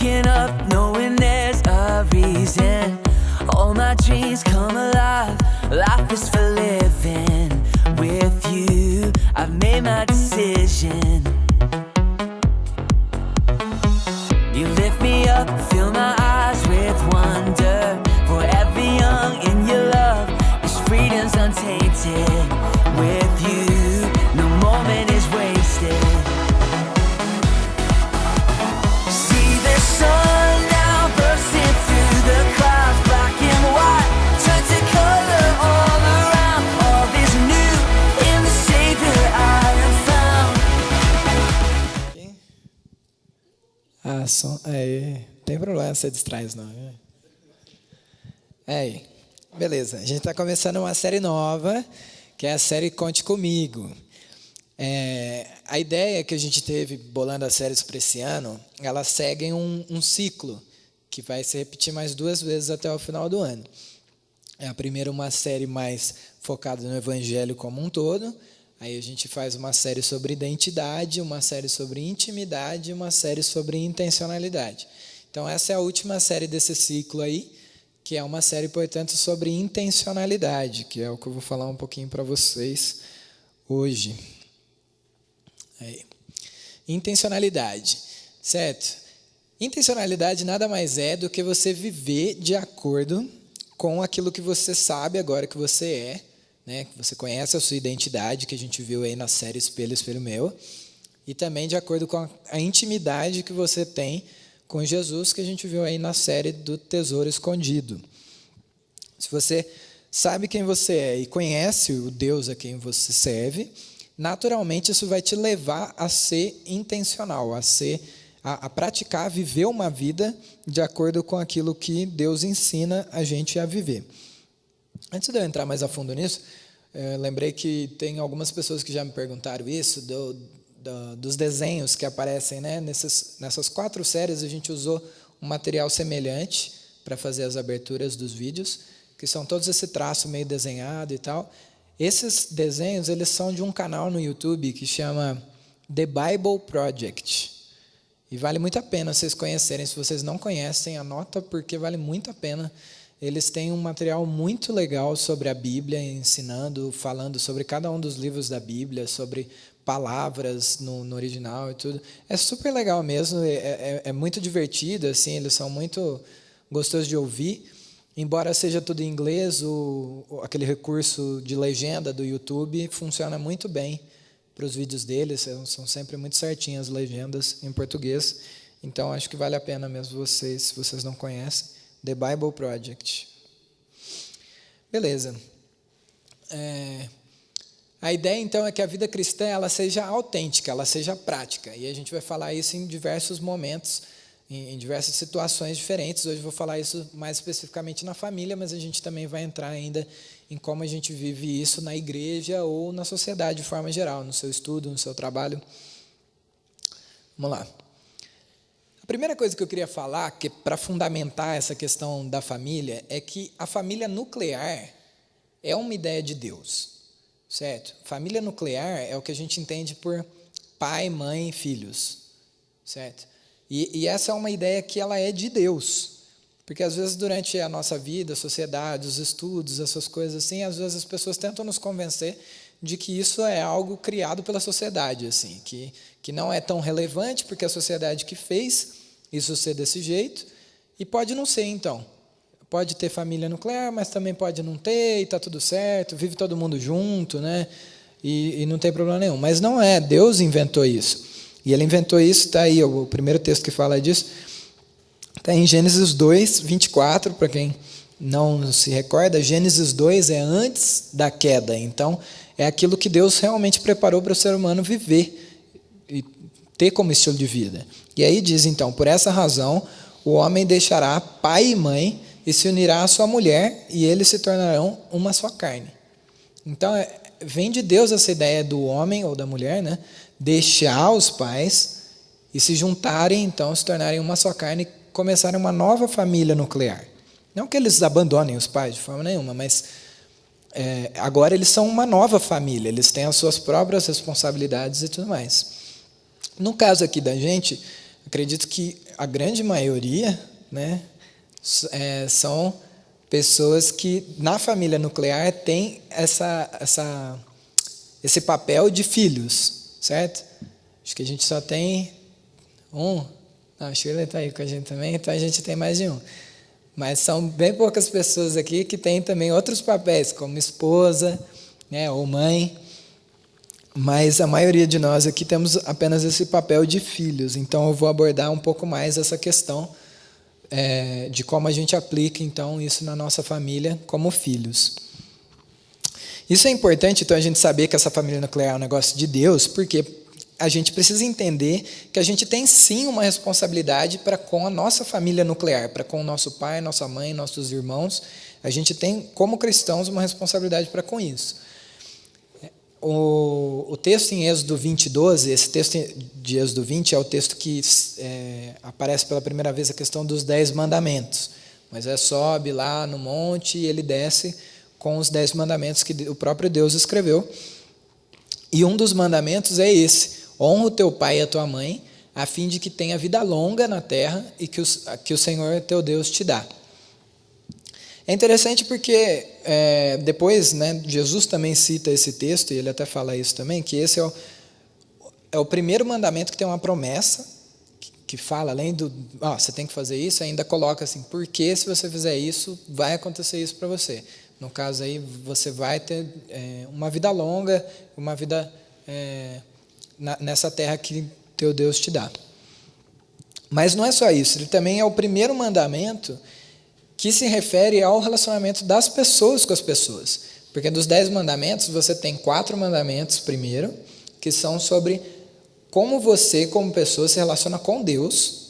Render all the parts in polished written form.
waking up knowing there's a reason. All my dreams come alive, life is for living. With you, I've made my decision. You lift me up, fill my eyes with wonder. Forever young in your love, this freedom's untainted. With you, no moment is wasted. See the sun now bursting through the clouds. Black and white turn to color all around. All is new in the Savior I have found. Ah, som. Aí. Tem problema, você distrai não. Aí. Beleza. A gente está começando uma série nova, que é a série Conte Comigo. A ideia que a gente teve bolando as séries para esse ano, elas seguem um ciclo que vai se repetir mais 2 vezes até o final do ano. A primeira uma série mais focada no Evangelho como um todo. Aí a gente faz uma série sobre identidade, uma série sobre intimidade e uma série sobre intencionalidade. Então essa é a última série desse ciclo aí, que é uma série, portanto, sobre intencionalidade, que é o que eu vou falar um pouquinho para vocês hoje. Aí. Intencionalidade, certo? Intencionalidade nada mais é do que você viver de acordo com aquilo que você sabe agora que você é, né? Que você conhece a sua identidade, que a gente viu aí na série Espelho, Espelho Meu, e também de acordo com a intimidade que você tem com Jesus, que a gente viu aí na série do Tesouro Escondido. Se você sabe quem você é e conhece o Deus a quem você serve, naturalmente isso vai te levar a ser intencional, a praticar, a viver uma vida de acordo com aquilo que Deus ensina a gente a viver. Antes de eu entrar mais a fundo nisso, lembrei que tem algumas pessoas que já me perguntaram isso, dos desenhos que aparecem, né? Nessas 4 séries a gente usou um material semelhante para fazer as aberturas dos vídeos, que são todos esse traço meio desenhado e tal. Esses desenhos eles são de um canal no YouTube que chama The Bible Project. E vale muito a pena vocês conhecerem. Se vocês não conhecem, anota, porque vale muito a pena. Eles têm um material muito legal sobre a Bíblia, ensinando, falando sobre cada um dos livros da Bíblia, sobre palavras no original e tudo. É super legal mesmo, é muito divertido, assim, eles são muito gostosos de ouvir. Embora seja tudo em inglês, aquele recurso de legenda do YouTube funciona muito bem para os vídeos deles, são sempre muito certinhas as legendas em português. Então, acho que vale a pena mesmo se vocês não conhecem, The Bible Project. Beleza. A ideia, então, é que a vida cristã ela seja autêntica, ela seja prática. E a gente vai falar isso em diversos momentos, em diversas situações diferentes. Hoje eu vou falar isso mais especificamente na família, mas a gente também vai entrar ainda em como a gente vive isso na igreja ou na sociedade de forma geral, no seu estudo, no seu trabalho. Vamos lá. A primeira coisa que eu queria falar, que para fundamentar essa questão da família, é que a família nuclear é uma ideia de Deus. Certo? Família nuclear é o que a gente entende por pai, mãe e filhos, certo? E essa é uma ideia que ela é de Deus, porque às vezes durante a nossa vida, a sociedade, os estudos, essas coisas assim, às vezes as pessoas tentam nos convencer de que isso é algo criado pela sociedade, assim, que não é tão relevante porque a sociedade que fez isso ser desse jeito, e pode não ser então. Pode ter família nuclear, mas também pode não ter, e está tudo certo, vive todo mundo junto, né? E não tem problema nenhum. Mas não é, Deus inventou isso. E Ele inventou isso, está aí, o primeiro texto que fala disso, está em Gênesis 2, 24, para quem não se recorda, Gênesis 2 é antes da queda, então é aquilo que Deus realmente preparou para o ser humano viver e ter como estilo de vida. E aí diz, então, por essa razão, o homem deixará pai e mãe e se unirá à sua mulher, e eles se tornarão uma só carne. Então, vem de Deus essa ideia do homem ou da mulher, né, deixar os pais e se juntarem, então, se tornarem uma só carne e começarem uma nova família nuclear. Não que eles abandonem os pais de forma nenhuma, mas agora eles são uma nova família, eles têm as suas próprias responsabilidades e tudo mais. No caso aqui da gente, acredito que a grande maioria, né, são pessoas que na família nuclear tem esse papel de filhos, certo? Acho que a gente só tem um. Não, a Shirley está aí com a gente também, então a gente tem mais de um. Mas são bem poucas pessoas aqui que têm também outros papéis, como esposa, né, ou mãe. Mas a maioria de nós aqui temos apenas esse papel de filhos. Então eu vou abordar um pouco mais essa questão de como a gente aplica então isso na nossa família como filhos. Isso é importante, então, a gente saber que essa família nuclear é um negócio de Deus, porque a gente precisa entender que a gente tem sim uma responsabilidade para com a nossa família nuclear, para com o nosso pai, nossa mãe, nossos irmãos. A gente tem, como cristãos, uma responsabilidade para com isso. O texto em Êxodo 20, 12, esse texto de Êxodo 20 é o texto que aparece pela primeira vez a questão dos 10 mandamentos. Moisés sobe lá no monte e ele desce com os 10 mandamentos que o próprio Deus escreveu. E um dos mandamentos é esse: honra o teu pai e a tua mãe, a fim de que tenha vida longa na terra e que o Senhor teu Deus te dá. É interessante porque depois, né, Jesus também cita esse texto, e ele até fala isso também, que esse é o primeiro mandamento que tem uma promessa, que fala, além do, você tem que fazer isso, ainda coloca assim, porque se você fizer isso, vai acontecer isso para você. No caso aí, você vai ter uma vida longa, uma vida nessa terra que teu Deus te dá. Mas não é só isso, ele também é o primeiro mandamento que se refere ao relacionamento das pessoas com as pessoas. Porque dos 10 mandamentos, você tem 4 mandamentos primeiro, que são sobre como você, como pessoa, se relaciona com Deus.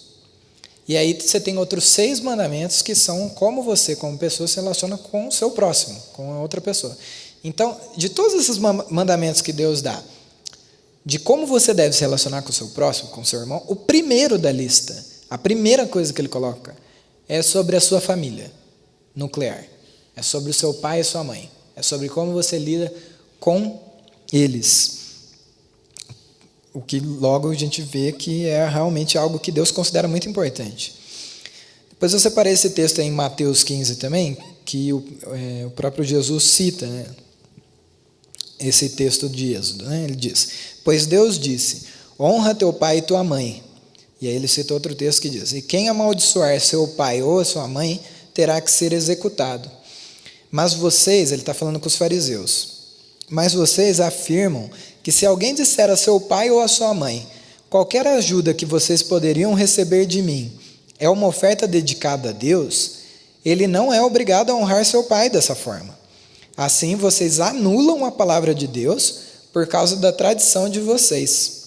E aí você tem outros 6 mandamentos, que são como você, como pessoa, se relaciona com o seu próximo, com a outra pessoa. Então, de todos esses mandamentos que Deus dá, de como você deve se relacionar com o seu próximo, com o seu irmão, o primeiro da lista, a primeira coisa que ele coloca, é sobre a sua família nuclear. É sobre o seu pai e sua mãe. É sobre como você lida com eles. O que logo a gente vê que é realmente algo que Deus considera muito importante. Depois eu separei esse texto em Mateus 15 também, que o próprio Jesus cita, né, esse texto de Êxodo. Né? Ele diz: pois Deus disse, honra teu pai e tua mãe. E aí ele cita outro texto que diz: e quem amaldiçoar seu pai ou a sua mãe, terá que ser executado. Mas vocês, ele está falando com os fariseus, mas vocês afirmam que se alguém disser a seu pai ou a sua mãe, qualquer ajuda que vocês poderiam receber de mim é uma oferta dedicada a Deus, ele não é obrigado a honrar seu pai dessa forma. Assim, vocês anulam a palavra de Deus por causa da tradição de vocês.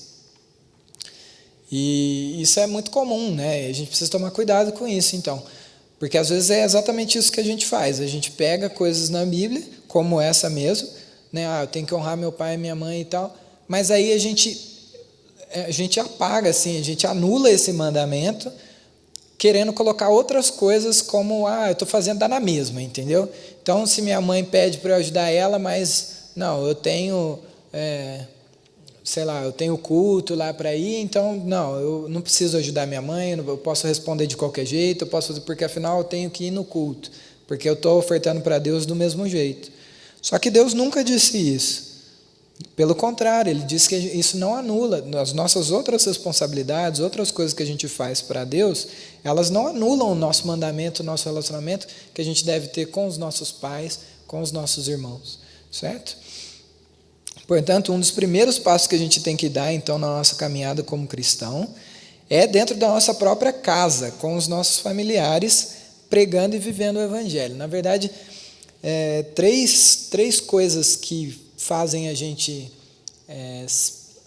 E isso é muito comum, né? A gente precisa tomar cuidado com isso, então. Porque às vezes é exatamente isso que a gente faz. A gente pega coisas na Bíblia, como essa mesmo, né? Eu tenho que honrar meu pai e minha mãe e tal. Mas aí a gente apaga, assim, a gente anula esse mandamento, querendo colocar outras coisas como, eu estou fazendo, dá na mesma, entendeu? Então, se minha mãe pede para eu ajudar ela, mas, não, eu tenho... eu tenho culto lá para ir, então, não, eu não preciso ajudar minha mãe, eu posso responder de qualquer jeito, eu posso fazer, porque afinal eu tenho que ir no culto, porque eu estou ofertando para Deus do mesmo jeito. Só que Deus nunca disse isso. Pelo contrário, Ele disse que isso não anula as nossas outras responsabilidades, outras coisas que a gente faz para Deus, elas não anulam o nosso mandamento, o nosso relacionamento que a gente deve ter com os nossos pais, com os nossos irmãos, certo? Portanto, um dos primeiros passos que a gente tem que dar, então, na nossa caminhada como cristão, é dentro da nossa própria casa, com os nossos familiares, pregando e vivendo o Evangelho. Na verdade, três coisas que fazem a gente,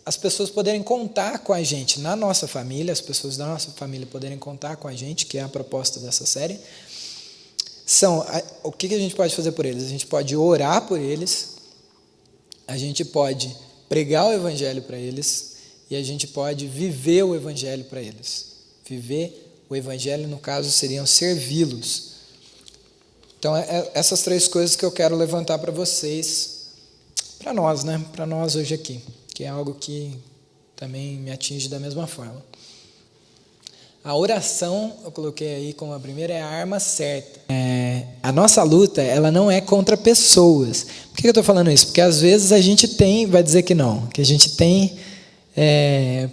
as pessoas poderem contar com a gente na nossa família, as pessoas da nossa família poderem contar com a gente, que é a proposta dessa série, são, o que a gente pode fazer por eles? A gente pode orar por eles, a gente pode pregar o Evangelho para eles e a gente pode viver o Evangelho para eles. Viver o Evangelho, no caso, seriam servi-los. Então, essas 3 coisas que eu quero levantar para vocês, para nós, né? Para nós hoje aqui, que é algo que também me atinge da mesma forma. A oração, eu coloquei aí como a primeira, é a arma certa. A nossa luta, ela não é contra pessoas. Por que eu estou falando isso? Porque às vezes a gente vai dizer que não, que a gente tem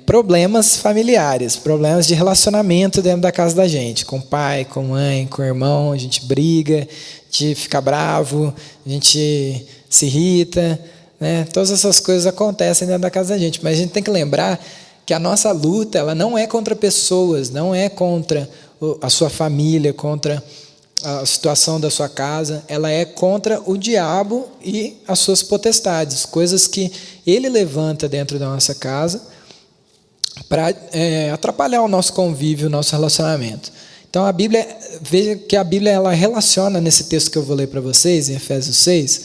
problemas familiares, problemas de relacionamento dentro da casa da gente, com pai, com mãe, com irmão, a gente briga, a gente fica bravo, a gente se irrita, né? Todas essas coisas acontecem dentro da casa da gente, mas a gente tem que lembrar que a nossa luta, ela não é contra pessoas, não é contra a sua família, contra a situação da sua casa, ela é contra o diabo e as suas potestades, coisas que ele levanta dentro da nossa casa para atrapalhar o nosso convívio, o nosso relacionamento. Então a Bíblia, veja que a Bíblia ela relaciona nesse texto que eu vou ler para vocês, em Efésios 6,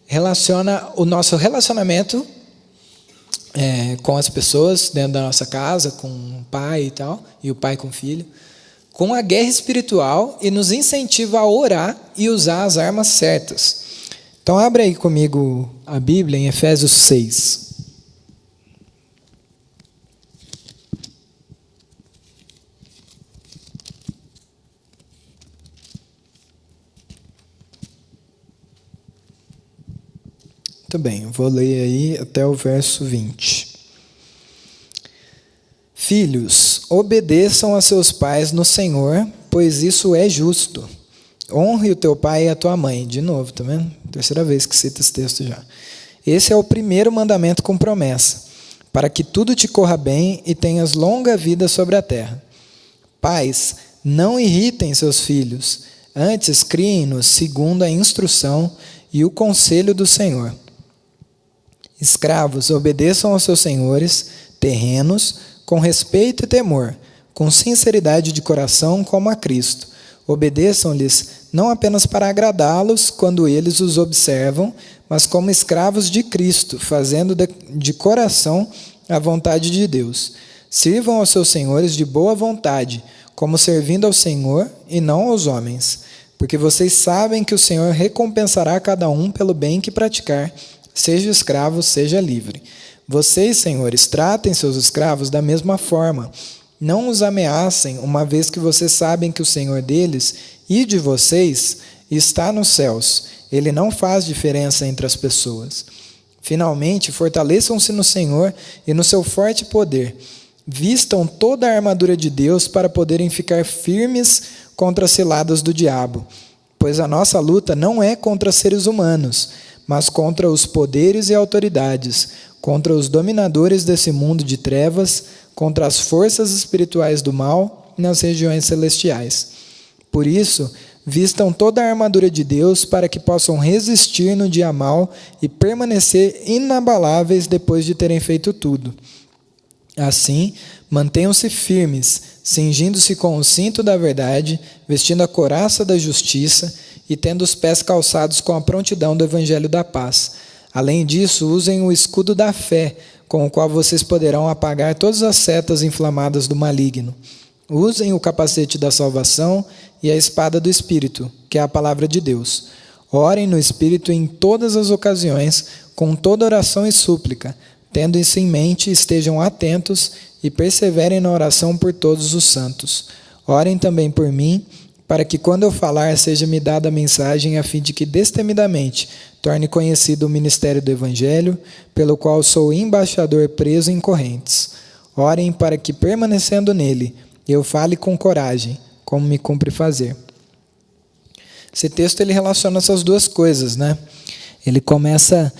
relaciona o nosso relacionamento com as pessoas dentro da nossa casa, com o pai e tal, e o pai com o filho, com a guerra espiritual e nos incentiva a orar e usar as armas certas. Então abre aí comigo a Bíblia em Efésios 6. Muito bem, eu vou ler aí até o verso 20. Filhos, obedeçam a seus pais no Senhor, pois isso é justo. Honre o teu pai e a tua mãe. De novo, tá vendo? Terceira vez que cita esse texto já. Esse é o primeiro mandamento com promessa, para que tudo te corra bem e tenhas longa vida sobre a terra. Pais, não irritem seus filhos, antes criem-nos segundo a instrução e o conselho do Senhor. Escravos, obedeçam aos seus senhores terrenos, com respeito e temor, com sinceridade de coração como a Cristo. Obedeçam-lhes não apenas para agradá-los quando eles os observam, mas como escravos de Cristo, fazendo de coração a vontade de Deus. Sirvam aos seus senhores de boa vontade, como servindo ao Senhor e não aos homens, porque vocês sabem que o Senhor recompensará cada um pelo bem que praticar, seja escravo, seja livre. Vocês, senhores, tratem seus escravos da mesma forma. Não os ameacem, uma vez que vocês sabem que o Senhor deles e de vocês está nos céus. Ele não faz diferença entre as pessoas. Finalmente, fortaleçam-se no Senhor e no seu forte poder. Vistam toda a armadura de Deus para poderem ficar firmes contra as ciladas do diabo. Pois a nossa luta não é contra seres humanos, mas contra os poderes e autoridades, contra os dominadores desse mundo de trevas, contra as forças espirituais do mal nas regiões celestiais. Por isso, vistam toda a armadura de Deus para que possam resistir no dia mau e permanecer inabaláveis depois de terem feito tudo. Assim, mantenham-se firmes, cingindo-se com o cinto da verdade, vestindo a couraça da justiça e tendo os pés calçados com a prontidão do evangelho da paz. Além disso, usem o escudo da fé, com o qual vocês poderão apagar todas as setas inflamadas do maligno. Usem o capacete da salvação e a espada do Espírito, que é a palavra de Deus. Orem no Espírito em todas as ocasiões, com toda oração e súplica. Tendo isso em mente, estejam atentos e perseverem na oração por todos os santos. Orem também por mim, para que quando eu falar seja-me dada a mensagem a fim de que destemidamente torne conhecido o ministério do Evangelho, pelo qual sou embaixador preso em correntes. Orem para que, permanecendo nele, eu fale com coragem, como me cumpre fazer. Esse texto ele relaciona essas duas coisas, né? Ele começa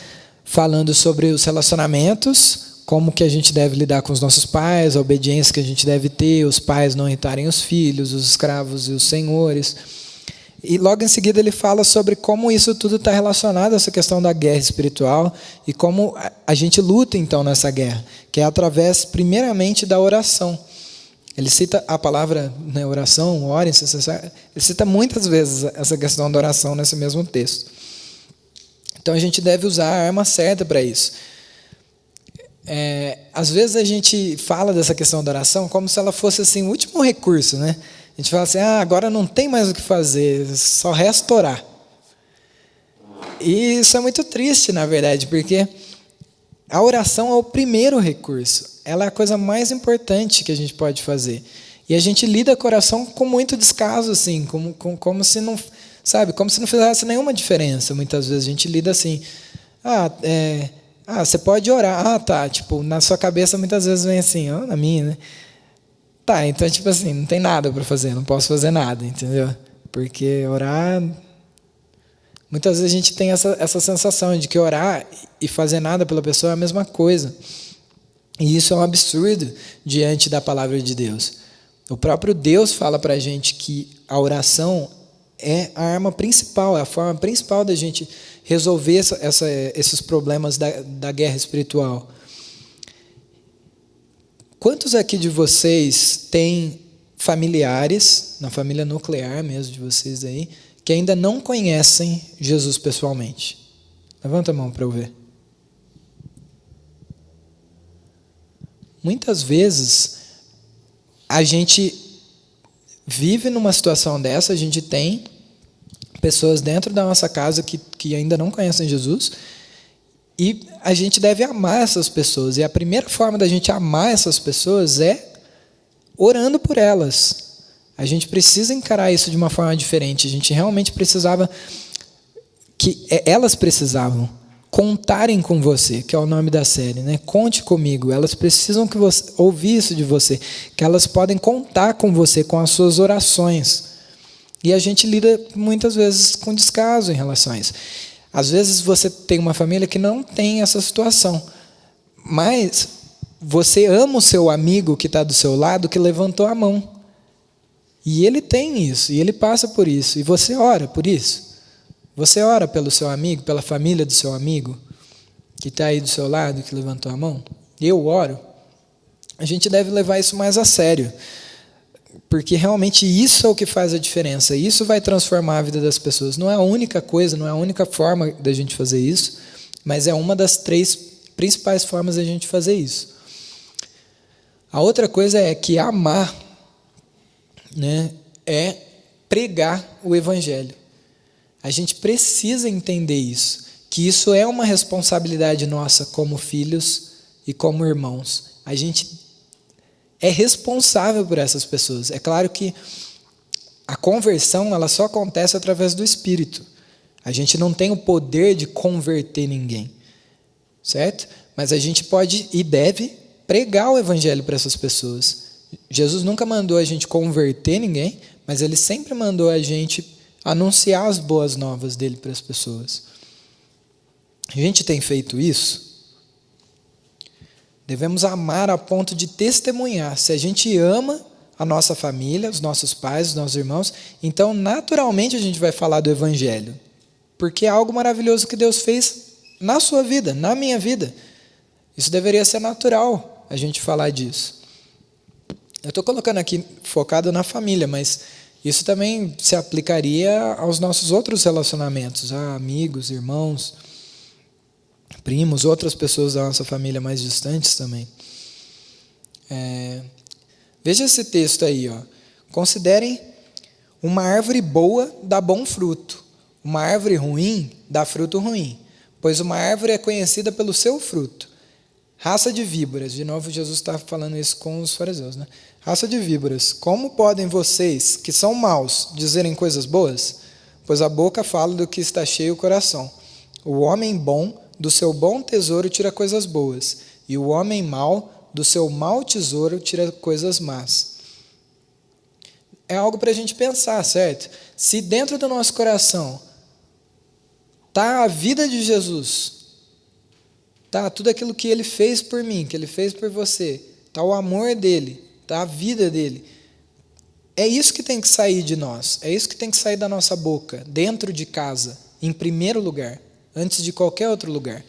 falando sobre os relacionamentos, como que a gente deve lidar com os nossos pais, a obediência que a gente deve ter, os pais não irritarem os filhos, os escravos e os senhores. E logo em seguida ele fala sobre como isso tudo está relacionado a essa questão da guerra espiritual e como a gente luta então nessa guerra, que é através primeiramente da oração. Ele cita a palavra, né, oração, orem, ele cita muitas vezes essa questão da oração nesse mesmo texto. Então a gente deve usar a arma certa para isso. Às vezes a gente fala dessa questão da oração como se ela fosse assim, o último recurso, né? A gente fala assim, agora não tem mais o que fazer, só resta orar. E isso é muito triste, na verdade, porque a oração é o primeiro recurso. Ela é a coisa mais importante que a gente pode fazer. E a gente lida com a oração com muito descaso, assim, como se não, sabe, como se não fizesse nenhuma diferença. Muitas vezes a gente lida assim, você pode orar, tá, tipo, na sua cabeça muitas vezes vem assim, na minha, né? Tá, então, tipo assim, não tem nada para fazer, não posso fazer nada, entendeu? Porque orar... Muitas vezes a gente tem essa sensação de que orar e fazer nada pela pessoa é a mesma coisa. E isso é um absurdo diante da palavra de Deus. O próprio Deus fala para a gente que a oração é a arma principal, é a forma principal da gente resolver esses problemas da guerra espiritual. Quantos aqui de vocês têm familiares, na família nuclear mesmo de vocês aí, que ainda não conhecem Jesus pessoalmente? Levanta a mão para eu ver. Muitas vezes, a gente vive numa situação dessa, a gente tem pessoas dentro da nossa casa que ainda não conhecem Jesus, e a gente deve amar essas pessoas. E a primeira forma da gente amar essas pessoas é orando por elas. A gente precisa encarar isso de uma forma diferente. A gente realmente precisava elas precisavam contarem com você, que é o nome da série, né? Conte comigo. Elas precisam que você ouvir isso de você, que elas podem contar com você, com as suas orações. E a gente lida muitas vezes com descaso em relação a isso. Às vezes você tem uma família que não tem essa situação, mas você ama o seu amigo que está do seu lado, que levantou a mão. E ele tem isso, e ele passa por isso, e você ora por isso. Você ora pelo seu amigo, pela família do seu amigo, que está aí do seu lado, que levantou a mão. Eu oro. A gente deve levar isso mais a sério, porque realmente isso é o que faz a diferença. Isso vai transformar a vida das pessoas. Não é a única coisa, não é a única forma da gente fazer isso, mas é uma das 3 principais formas da gente fazer isso. A outra coisa é que amar, né, é pregar o Evangelho. A gente precisa entender isso, que isso é uma responsabilidade nossa como filhos e como irmãos. A gente é responsável por essas pessoas. É claro que a conversão ela só acontece através do Espírito. A gente não tem o poder de converter ninguém, certo? Mas a gente pode e deve pregar o Evangelho para essas pessoas. Jesus nunca mandou a gente converter ninguém, mas Ele sempre mandou a gente anunciar as boas novas dele para as pessoas. A gente tem feito isso? Devemos amar a ponto de testemunhar. Se a gente ama a nossa família, os nossos pais, os nossos irmãos, então naturalmente a gente vai falar do Evangelho, porque é algo maravilhoso que Deus fez na sua vida, na minha vida. Isso deveria ser natural, a gente falar disso. Eu estou colocando aqui focado na família, mas isso também se aplicaria aos nossos outros relacionamentos, a amigos, irmãos, primos, outras pessoas da nossa família mais distantes também. Veja esse texto aí, ó. Considerem uma árvore boa dá bom fruto, uma árvore ruim dá fruto ruim, pois uma árvore é conhecida pelo seu fruto. Raça de víboras, de novo Jesus está falando isso com os fariseus, né? Raça de víboras, como podem vocês, que são maus, dizerem coisas boas? Pois a boca fala do que está cheio o coração. O homem bom, do seu bom tesouro, tira coisas boas, e o homem mau, do seu mau tesouro, tira coisas más. É algo para a gente pensar, certo? Se dentro do nosso coração está a vida de Jesus, está tudo aquilo que Ele fez por mim, que Ele fez por você, está o amor dEle, está a vida dEle, é isso que tem que sair de nós, é isso que tem que sair da nossa boca, dentro de casa, em primeiro lugar, antes de qualquer outro lugar,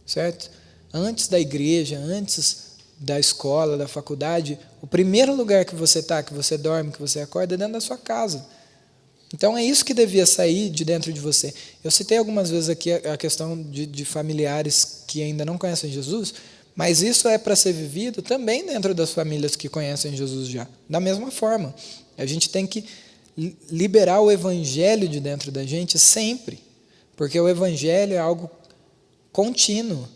certo? Antes da igreja, antes da escola, da faculdade, o primeiro lugar que você está, que você dorme, que você acorda, é dentro da sua casa. Então é isso que devia sair de dentro de você. Eu citei algumas vezes aqui a questão de familiares que ainda não conhecem Jesus, mas isso é para ser vivido também dentro das famílias que conhecem Jesus já. Da mesma forma, a gente tem que liberar o Evangelho de dentro da gente sempre, porque o Evangelho é algo contínuo,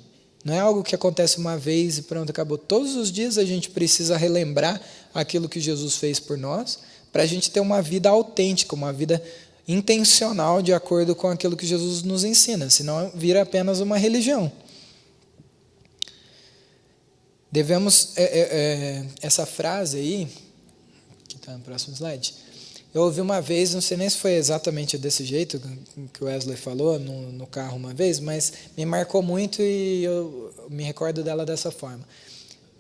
não é algo que acontece uma vez e pronto, acabou. Todos os dias a gente precisa relembrar aquilo que Jesus fez por nós, para a gente ter uma vida autêntica, uma vida intencional de acordo com aquilo que Jesus nos ensina, senão vira apenas uma religião. Devemos, essa frase aí, que está no próximo slide, eu ouvi uma vez, não sei nem se foi exatamente desse jeito que o Wesley falou no carro uma vez, mas me marcou muito e eu me recordo dela dessa forma.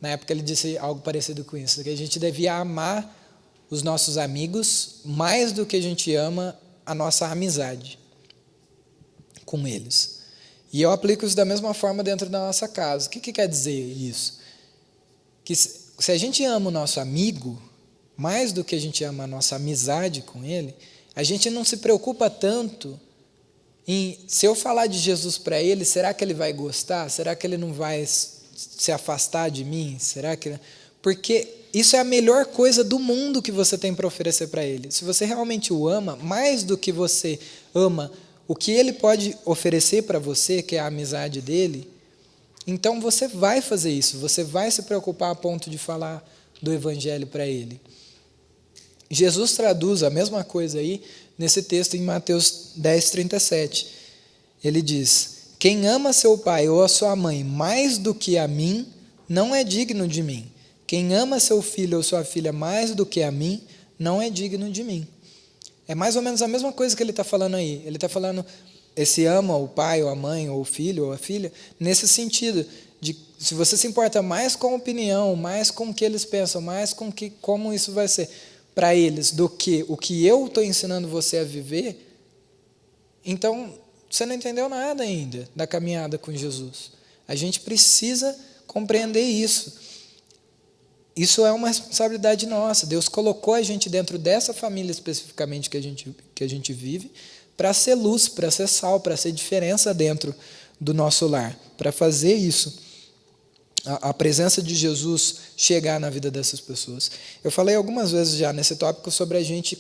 Na época ele disse algo parecido com isso, que a gente devia amar os nossos amigos mais do que a gente ama a nossa amizade com eles. E eu aplico isso da mesma forma dentro da nossa casa. O que quer dizer isso? Que se a gente ama o nosso amigo mais do que a gente ama a nossa amizade com ele, a gente não se preocupa tanto em, se eu falar de Jesus para ele, será que ele vai gostar? Será que ele não vai se afastar de mim? Será que... Porque isso é a melhor coisa do mundo que você tem para oferecer para ele. Se você realmente o ama, mais do que você ama o que ele pode oferecer para você, que é a amizade dele, então você vai fazer isso, você vai se preocupar a ponto de falar do evangelho para ele. Jesus traduz a mesma coisa aí nesse texto em Mateus 10:37. Ele diz: quem ama seu pai ou a sua mãe mais do que a mim, não é digno de mim. Quem ama seu filho ou sua filha mais do que a mim, não é digno de mim. É mais ou menos a mesma coisa que ele está falando aí. Ele está falando, esse ama o pai ou a mãe ou o filho ou a filha, nesse sentido, de se você se importa mais com a opinião, mais com o que eles pensam, mais com como isso vai ser para eles, do que o que eu estou ensinando você a viver, então você não entendeu nada ainda da caminhada com Jesus. A gente precisa compreender isso. Isso é uma responsabilidade nossa. Deus colocou a gente dentro dessa família especificamente que a gente vive, para ser luz, para ser sal, para ser diferença dentro do nosso lar, para fazer isso, a presença de Jesus chegar na vida dessas pessoas. Eu falei algumas vezes já nesse tópico sobre a gente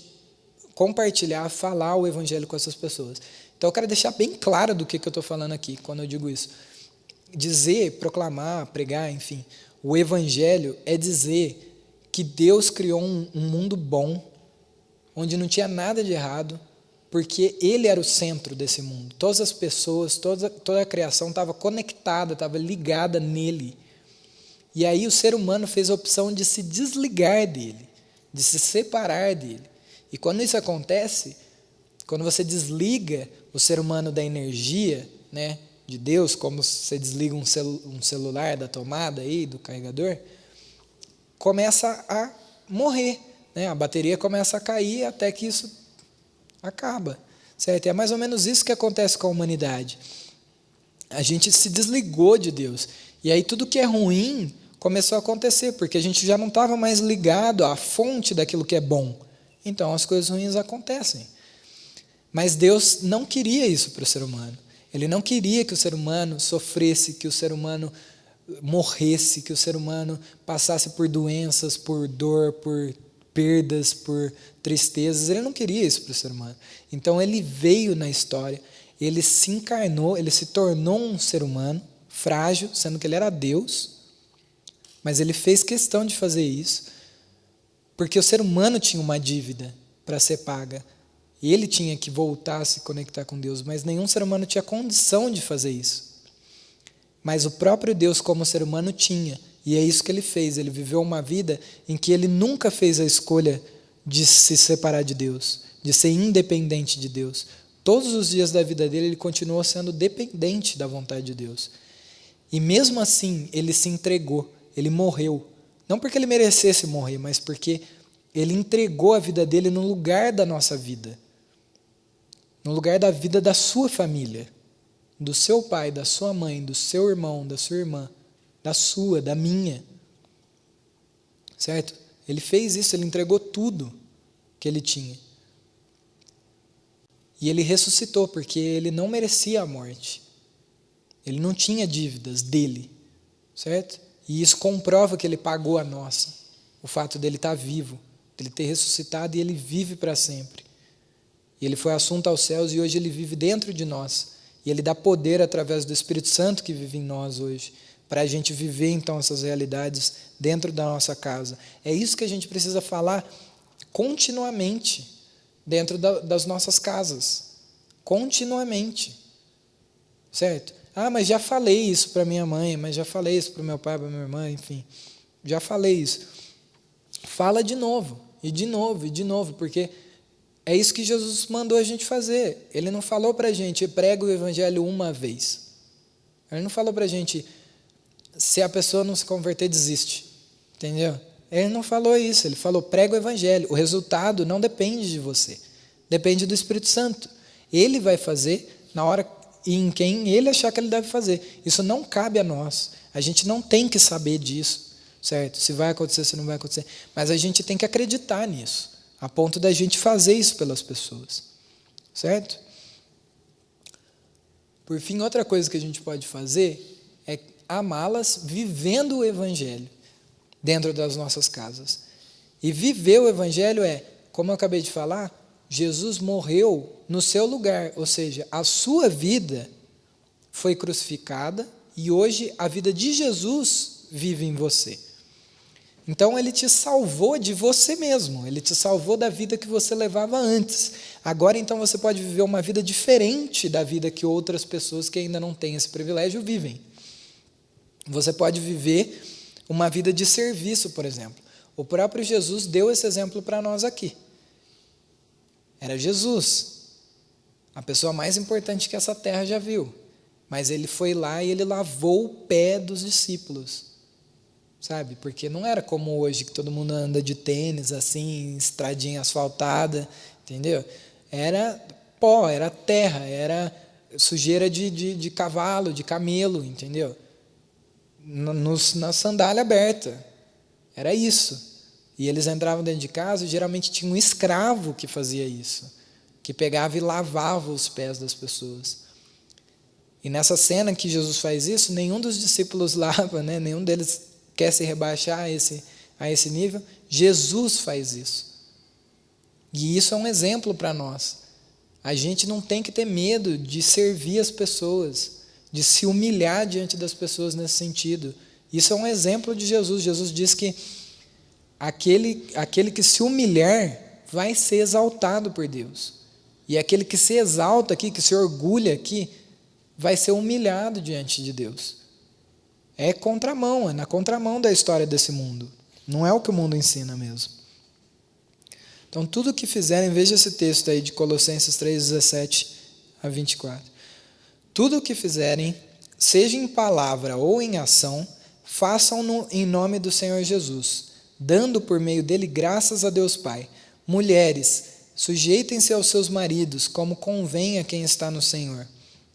compartilhar, falar o evangelho com essas pessoas. Então eu quero deixar bem claro do que eu estou falando aqui quando eu digo isso. Dizer, proclamar, pregar, enfim, o evangelho é dizer que Deus criou um mundo bom, onde não tinha nada de errado, porque Ele era o centro desse mundo. Todas as pessoas, toda a criação estava conectada, estava ligada nele. E aí o ser humano fez a opção de se desligar dele, de se separar dele. E quando isso acontece, quando você desliga o ser humano da energia, né, de Deus, como você desliga um celular da tomada aí, do carregador, começa a morrer, né? A bateria começa a cair até que isso acaba, certo? É mais ou menos isso que acontece com a humanidade. A gente se desligou de Deus, e aí tudo que é ruim começou a acontecer, porque a gente já não estava mais ligado à fonte daquilo que é bom, então as coisas ruins acontecem. Mas Deus não queria isso para o ser humano. Ele não queria que o ser humano sofresse, que o ser humano morresse, que o ser humano passasse por doenças, por dor, por perdas, por tristezas. Ele não queria isso para o ser humano. Então ele veio na história, ele se encarnou, ele se tornou um ser humano frágil, sendo que ele era Deus, mas ele fez questão de fazer isso, porque o ser humano tinha uma dívida para ser paga. E ele tinha que voltar a se conectar com Deus, mas nenhum ser humano tinha condição de fazer isso. Mas o próprio Deus, como ser humano, tinha. E é isso que ele fez. Ele viveu uma vida em que ele nunca fez a escolha de se separar de Deus, de ser independente de Deus. Todos os dias da vida dele, ele continuou sendo dependente da vontade de Deus. E mesmo assim, ele se entregou, ele morreu. Não porque ele merecesse morrer, mas porque ele entregou a vida dele no lugar da nossa vida. No lugar da vida da sua família, do seu pai, da sua mãe, do seu irmão, da sua irmã, da sua, da minha. Certo? Ele fez isso, ele entregou tudo que ele tinha. E ele ressuscitou, porque ele não merecia a morte. Ele não tinha dívidas dele. Certo? E isso comprova que ele pagou a nossa. O fato dele estar vivo, dele ter ressuscitado, e ele vive para sempre. E ele foi assunto aos céus e hoje ele vive dentro de nós. E ele dá poder através do Espírito Santo que vive em nós hoje, para a gente viver então essas realidades dentro da nossa casa. É isso que a gente precisa falar continuamente dentro das nossas casas. Continuamente. Certo? Ah, mas já falei isso para minha mãe, mas já falei isso para o meu pai, para minha irmã, enfim. Já falei isso. Fala de novo, e de novo, e de novo, porque é isso que Jesus mandou a gente fazer. Ele não falou para a gente, prega o evangelho uma vez. Ele não falou para a gente, se a pessoa não se converter, desiste. Entendeu? Ele não falou isso, ele falou, prega o evangelho. O resultado não depende de você, depende do Espírito Santo. Ele vai fazer na hora e em quem ele achar que ele deve fazer. Isso não cabe a nós. A gente não tem que saber disso, certo? Se vai acontecer, se não vai acontecer. Mas a gente tem que acreditar nisso, a ponto da gente fazer isso pelas pessoas, certo? Por fim, outra coisa que a gente pode fazer é amá-las vivendo o evangelho dentro das nossas casas. E viver o evangelho é, como eu acabei de falar, Jesus morreu no seu lugar, ou seja, a sua vida foi crucificada e hoje a vida de Jesus vive em você. Então ele te salvou de você mesmo, ele te salvou da vida que você levava antes. Agora então você pode viver uma vida diferente da vida que outras pessoas que ainda não têm esse privilégio vivem. Você pode viver uma vida de serviço, por exemplo. O próprio Jesus deu esse exemplo para nós aqui. Era Jesus, a pessoa mais importante que essa terra já viu. Mas ele foi lá e ele lavou o pé dos discípulos. Sabe? Porque não era como hoje, que todo mundo anda de tênis, assim, estradinha asfaltada, entendeu? Era pó, era terra, era sujeira de cavalo, de camelo, entendeu? Na sandália aberta. Era isso. E eles entravam dentro de casa e geralmente tinha um escravo que fazia isso, que pegava e lavava os pés das pessoas. E nessa cena que Jesus faz isso, nenhum dos discípulos lava, né? Nenhum deles quer se rebaixar a esse nível. Jesus faz isso. E isso é um exemplo para nós. A gente não tem que ter medo de servir as pessoas, de se humilhar diante das pessoas nesse sentido. Isso é um exemplo de Jesus. Jesus diz que aquele que se humilhar vai ser exaltado por Deus. E aquele que se exalta aqui, que se orgulha aqui, vai ser humilhado diante de Deus. É contramão, é na contramão da história desse mundo. Não é o que o mundo ensina mesmo. Então, tudo o que fizerem, veja esse texto aí de Colossenses 3:17 a 24. Tudo o que fizerem, seja em palavra ou em ação, façam-no em nome do Senhor Jesus, dando por meio dele graças a Deus Pai. Mulheres, sujeitem-se aos seus maridos, como convém a quem está no Senhor.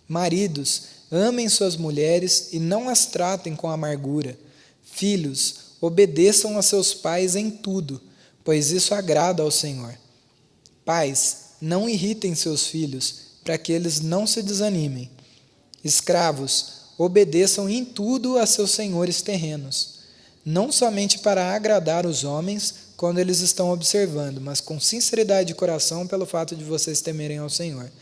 Maridos, amem suas mulheres e não as tratem com amargura. Filhos, obedeçam a seus pais em tudo, pois isso agrada ao Senhor. Pais, não irritem seus filhos, para que eles não se desanimem. Escravos, obedeçam em tudo a seus senhores terrenos, não somente para agradar os homens quando eles estão observando, mas com sinceridade de coração pelo fato de vocês temerem ao Senhor.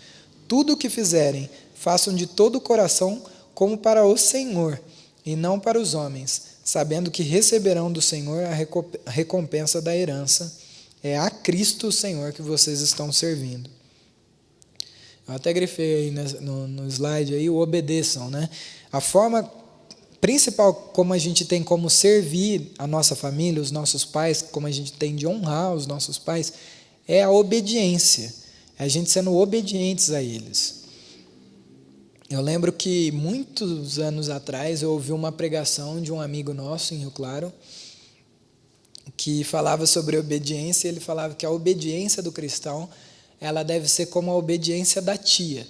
Tudo o que fizerem, façam de todo o coração como para o Senhor, e não para os homens, sabendo que receberão do Senhor a recompensa da herança. É a Cristo o Senhor que vocês estão servindo. Eu até grifei aí no slide aí, o obedeçam, né? A forma principal como a gente tem como servir a nossa família, os nossos pais, como a gente tem de honrar os nossos pais, é a obediência. É a gente sendo obedientes a eles. Eu lembro que muitos anos atrás eu ouvi uma pregação de um amigo nosso em Rio Claro, que falava sobre obediência, e ele falava que a obediência do cristão, ela deve ser como a obediência da tia.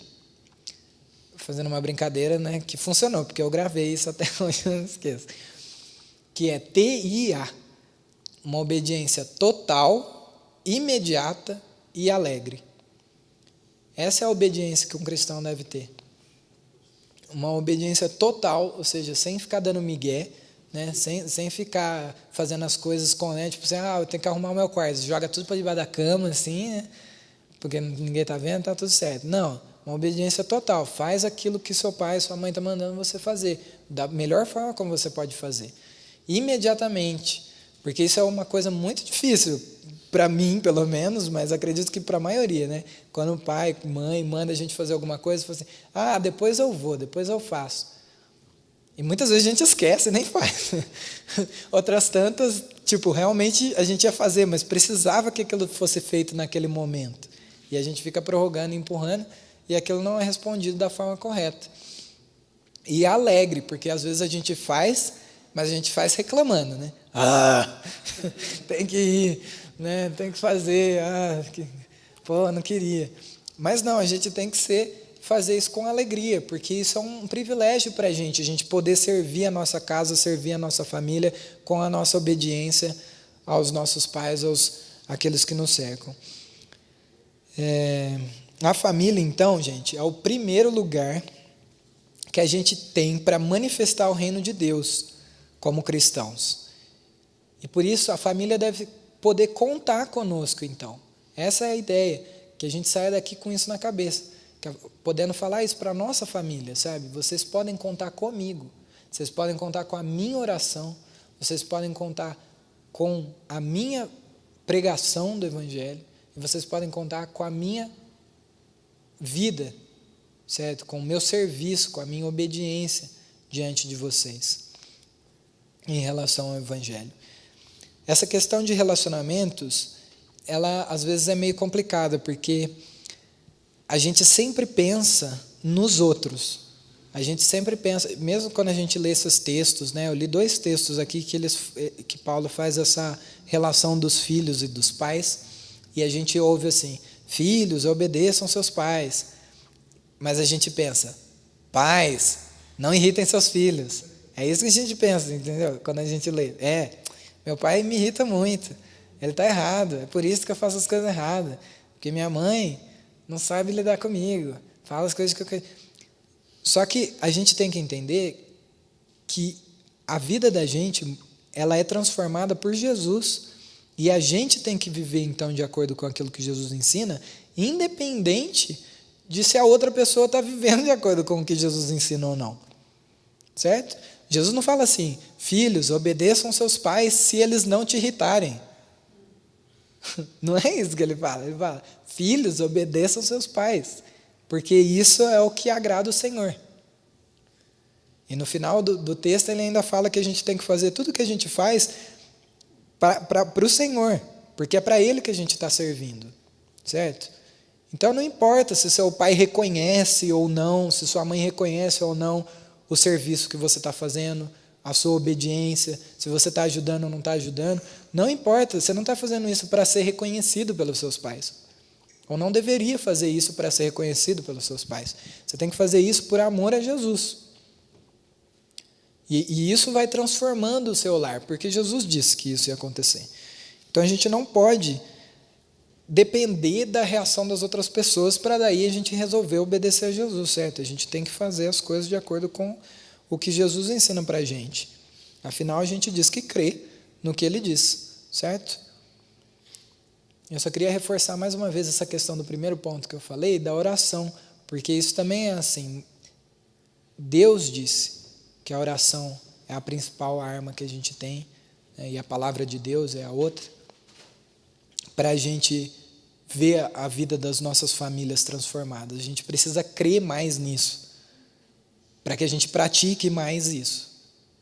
Fazendo uma brincadeira, né, que funcionou, porque eu gravei isso até hoje, eu não esqueço. Que é TIA, uma obediência total, imediata e alegre. Essa é a obediência que um cristão deve ter. Uma obediência total, ou seja, sem ficar dando migué, né, sem ficar fazendo as coisas com, né, tipo assim, eu tenho que arrumar o meu quarto, joga tudo para debaixo da cama, assim, né, porque ninguém está vendo, está tudo certo. Não, uma obediência total, faz aquilo que seu pai, sua mãe está mandando você fazer, da melhor forma como você pode fazer. Imediatamente. Porque isso é uma coisa muito difícil, para mim, pelo menos, mas acredito que para a maioria, né? Quando o pai, mãe, manda a gente fazer alguma coisa, fala assim, depois eu vou, depois eu faço. E muitas vezes a gente esquece e nem faz. Outras tantas, realmente a gente ia fazer, mas precisava que aquilo fosse feito naquele momento. E a gente fica prorrogando e empurrando, e aquilo não é respondido da forma correta. E alegre, porque às vezes a gente faz, mas a gente faz reclamando, né? Tem que ir, né? Tem que fazer, não queria. Mas não, a gente tem que fazer isso com alegria, porque isso é um privilégio para a gente poder servir a nossa casa, servir a nossa família com a nossa obediência aos nossos pais, àqueles que nos cercam. A família, então, gente, é o primeiro lugar que a gente tem para manifestar o reino de Deus como cristãos. E por isso a família deve poder contar conosco, então. Essa é a ideia, que a gente saia daqui com isso na cabeça, podendo falar isso para a nossa família, sabe? Vocês podem contar comigo, vocês podem contar com a minha oração, vocês podem contar com a minha pregação do Evangelho, e vocês podem contar com a minha vida, certo? Com o meu serviço, com a minha obediência diante de vocês, em relação ao Evangelho. Essa questão de relacionamentos, ela às vezes é meio complicada, porque a gente sempre pensa nos outros. A gente sempre pensa, mesmo quando a gente lê esses textos, né? Eu li 2 textos aqui que Paulo faz essa relação dos filhos e dos pais, e a gente ouve assim, filhos, obedeçam seus pais. Mas a gente pensa, pais, não irritem seus filhos. É isso que a gente pensa, entendeu? Quando a gente lê. Meu pai me irrita muito, ele está errado, é por isso que eu faço as coisas erradas, porque minha mãe não sabe lidar comigo, fala as coisas que eu quero. Só que a gente tem que entender que a vida da gente, ela é transformada por Jesus, e a gente tem que viver então de acordo com aquilo que Jesus ensina, independente de se a outra pessoa está vivendo de acordo com o que Jesus ensina ou não, certo? Jesus não fala assim, filhos, obedeçam seus pais se eles não te irritarem. Não é isso que ele fala, filhos, obedeçam seus pais, porque isso é o que agrada o Senhor. E no final do texto ele ainda fala que a gente tem que fazer tudo o que a gente faz para o Senhor, porque é para Ele que a gente está servindo, certo? Então não importa se seu pai reconhece ou não, se sua mãe reconhece ou não o serviço que você está fazendo, a sua obediência, se você está ajudando ou não está ajudando, não importa, você não está fazendo isso para ser reconhecido pelos seus pais, ou não deveria fazer isso para ser reconhecido pelos seus pais, você tem que fazer isso por amor a Jesus, e isso vai transformando o seu lar, porque Jesus disse que isso ia acontecer. Então a gente não pode depender da reação das outras pessoas para daí a gente resolver obedecer a Jesus, certo? A gente tem que fazer as coisas de acordo com o que Jesus ensina para a gente. Afinal, a gente diz que crê no que Ele diz, certo? Eu só queria reforçar mais uma vez essa questão do primeiro ponto que eu falei, da oração, porque isso também é assim. Deus disse que a oração é a principal arma que a gente tem, né, e a palavra de Deus é a outra, para a gente ver a vida das nossas famílias transformadas. A gente precisa crer mais nisso, para que a gente pratique mais isso,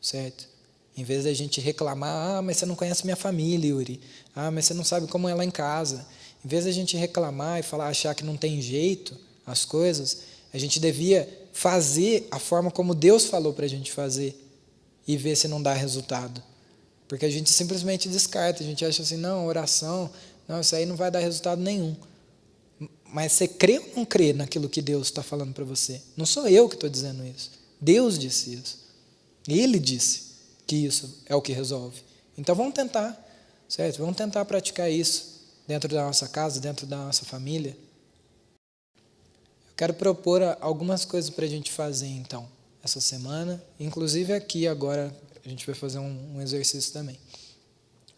certo? Em vez da gente reclamar, mas você não conhece minha família, Yuri. Mas você não sabe como é lá em casa. Em vez da gente reclamar e achar que não tem jeito as coisas, a gente devia fazer a forma como Deus falou para a gente fazer e ver se não dá resultado. Porque a gente simplesmente descarta, a gente acha assim, não, oração, não, isso aí não vai dar resultado nenhum. Mas você crê ou não crê naquilo que Deus está falando para você? Não sou eu que estou dizendo isso. Deus disse isso. Ele disse que isso é o que resolve. Então vamos tentar, certo? Vamos tentar praticar isso dentro da nossa casa, dentro da nossa família. Eu quero propor algumas coisas para a gente fazer então, essa semana. Inclusive aqui agora a gente vai fazer um exercício também.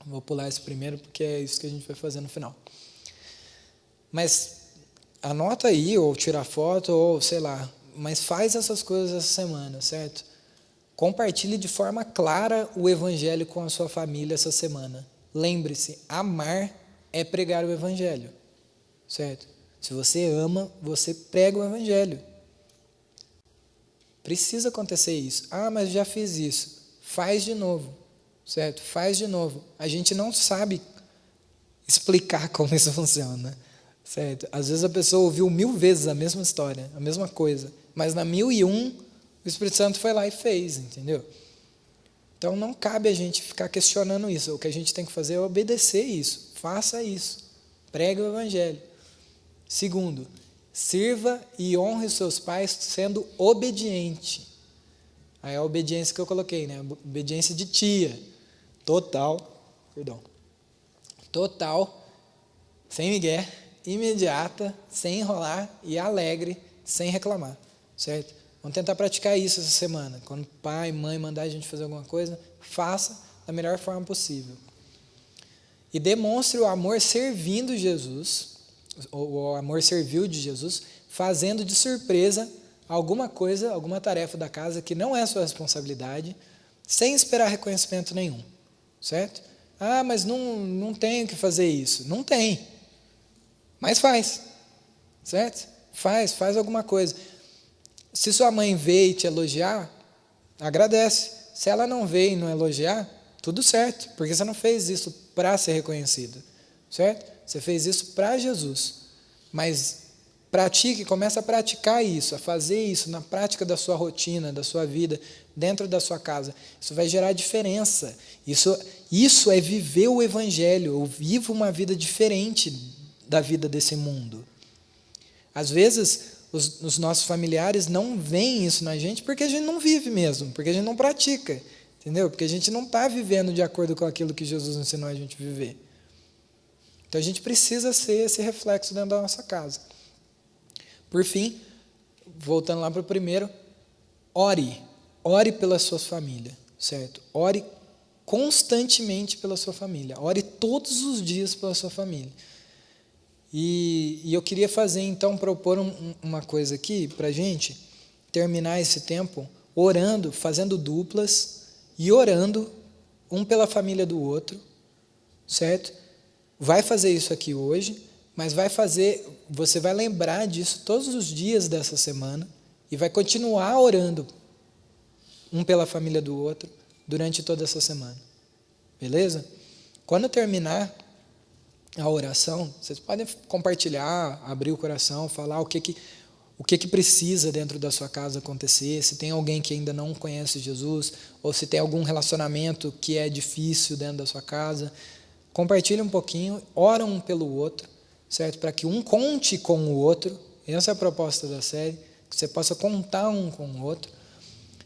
Vou pular esse primeiro porque é isso que a gente vai fazer no final. Mas anota aí, ou tira foto, ou sei lá, mas faz essas coisas essa semana, certo? Compartilhe de forma clara o evangelho com a sua família essa semana. Lembre-se, amar é pregar o evangelho, certo? Se você ama, você prega o evangelho. Precisa acontecer isso. Ah, mas já fiz isso. Faz de novo, certo? Faz de novo. A gente não sabe explicar como isso funciona, certo? Às vezes a pessoa ouviu 1000 vezes a mesma história, a mesma coisa, mas na 1001 o Espírito Santo foi lá e fez, entendeu? Então não cabe a gente ficar questionando isso. O que a gente tem que fazer é obedecer isso. Faça isso. Pregue o evangelho. Segundo, sirva e honre os seus pais sendo obediente. Aí é a obediência que eu coloquei, né? Obediência de tia. Total, sem migué, imediata, sem enrolar e alegre, sem reclamar, certo? Vamos tentar praticar isso essa semana. Quando pai, mãe mandar a gente fazer alguma coisa, faça da melhor forma possível. E demonstre o amor servindo Jesus, o amor servil de Jesus, fazendo de surpresa alguma coisa, alguma tarefa da casa que não é sua responsabilidade, sem esperar reconhecimento nenhum, certo? Ah, mas não tenho que fazer isso. Não tem, mas faz, certo? Faz alguma coisa. Se sua mãe veio te elogiar, agradece. Se ela não veio e não elogiar, tudo certo, porque você não fez isso para ser reconhecido, certo? Você fez isso para Jesus, mas comece a praticar isso, a fazer isso na prática da sua rotina, da sua vida, dentro da sua casa. Isso vai gerar diferença. Isso é viver o evangelho. Eu vivo uma vida diferente da vida desse mundo. Às vezes, os nossos familiares não veem isso na gente porque a gente não vive mesmo, porque a gente não pratica, entendeu? Porque a gente não está vivendo de acordo com aquilo que Jesus ensinou a gente a viver. Então a gente precisa ser esse reflexo dentro da nossa casa. Por fim, voltando lá para o primeiro, ore pela sua família, certo? Ore constantemente pela sua família, ore todos os dias pela sua família. E eu queria propor uma coisa aqui para a gente terminar esse tempo orando, fazendo duplas e orando um pela família do outro, certo? Vai fazer isso aqui hoje, mas você vai lembrar disso todos os dias dessa semana e vai continuar orando um pela família do outro durante toda essa semana, beleza? Quando terminar a oração, vocês podem compartilhar, abrir o coração, falar o que precisa dentro da sua casa acontecer, se tem alguém que ainda não conhece Jesus, ou se tem algum relacionamento que é difícil dentro da sua casa. Compartilhe um pouquinho, ora um pelo outro, certo? Para que um conte com o outro. Essa é a proposta da série, que você possa contar um com o outro.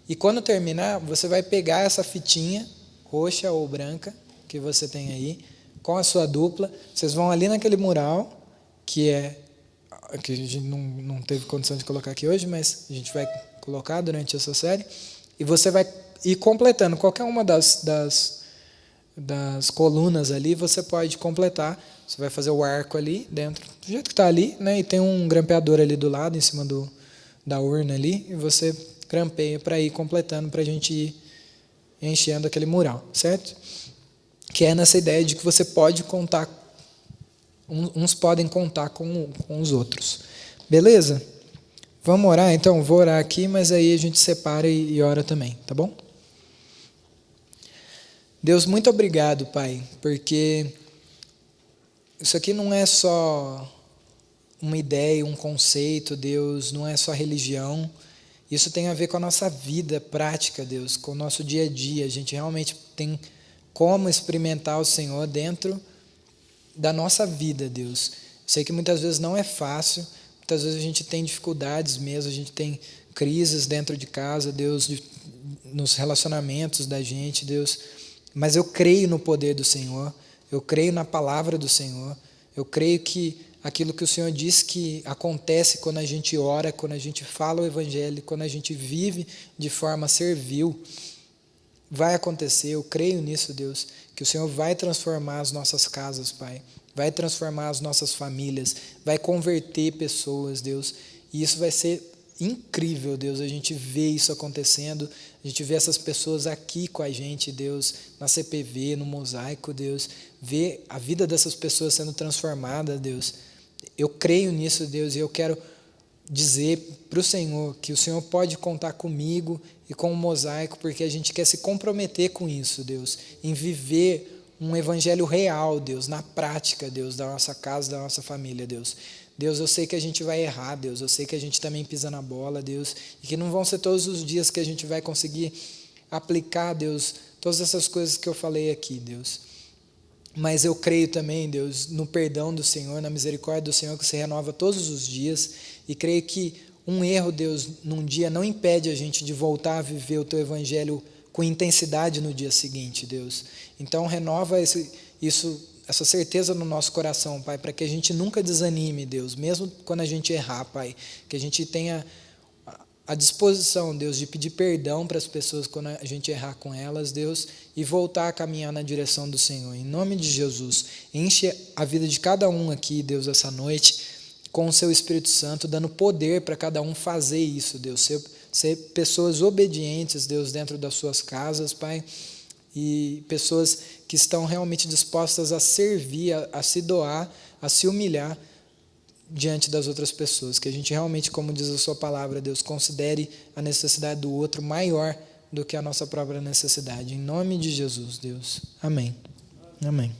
E quando terminar, você vai pegar essa fitinha, roxa ou branca, que você tem aí, com a sua dupla, vocês vão ali naquele mural, que a gente não teve condição de colocar aqui hoje, mas a gente vai colocar durante essa série, e você vai ir completando qualquer uma das colunas ali, você pode completar, você vai fazer o arco ali dentro, do jeito que está ali, né? E tem um grampeador ali do lado, em cima da urna ali, e você grampeia para ir completando, para a gente ir enchendo aquele mural, certo? Que é nessa ideia de que você pode contar, uns podem contar com os outros. Beleza? Vamos orar? Então, vou orar aqui, mas aí a gente separa e ora também, tá bom? Deus, muito obrigado, Pai, porque isso aqui não é só uma ideia, um conceito, Deus, não é só religião. Isso tem a ver com a nossa vida prática, Deus, com o nosso dia a dia. A gente realmente tem como experimentar o Senhor dentro da nossa vida, Deus. Sei que muitas vezes não é fácil, muitas vezes a gente tem dificuldades mesmo, a gente tem crises dentro de casa, Deus, nos relacionamentos da gente, Deus. Mas eu creio no poder do Senhor, eu creio na palavra do Senhor, eu creio que aquilo que o Senhor diz que acontece quando a gente ora, quando a gente fala o Evangelho, quando a gente vive de forma servil, vai acontecer. Eu creio nisso, Deus, que o Senhor vai transformar as nossas casas, Pai, vai transformar as nossas famílias, vai converter pessoas, Deus, e isso vai ser incrível, Deus, a gente vê isso acontecendo, A gente vê essas pessoas aqui com a gente, Deus, na CPV, no Mosaico, Deus, vê a vida dessas pessoas sendo transformada, Deus. Eu creio nisso, Deus, e eu quero dizer para o Senhor que o Senhor pode contar comigo e com o Mosaico, porque a gente quer se comprometer com isso, Deus, em viver um evangelho real, Deus, na prática, Deus, da nossa casa, da nossa família, Deus. Deus, eu sei que a gente vai errar, Deus, eu sei que a gente também pisa na bola, Deus, e que não vão ser todos os dias que a gente vai conseguir aplicar, Deus, todas essas coisas que eu falei aqui, Deus. Mas eu creio também, Deus, no perdão do Senhor, na misericórdia do Senhor que se renova todos os dias, e creio que um erro, Deus, num dia não impede a gente de voltar a viver o Teu Evangelho com intensidade no dia seguinte, Deus. Então renova essa certeza no nosso coração, Pai, para que a gente nunca desanime, Deus, mesmo quando a gente errar, Pai, que a gente tenha a disposição, Deus, de pedir perdão para as pessoas quando a gente errar com elas, Deus, e voltar a caminhar na direção do Senhor. Em nome de Jesus, enche a vida de cada um aqui, Deus, essa noite, com o Seu Espírito Santo, dando poder para cada um fazer isso, Deus, ser pessoas obedientes, Deus, dentro das suas casas, Pai, e pessoas que estão realmente dispostas a servir, a se doar, a se humilhar diante das outras pessoas, que a gente realmente, como diz a Sua palavra, Deus, considere a necessidade do outro maior do que a nossa própria necessidade. Em nome de Jesus, Deus. Amém. Amém.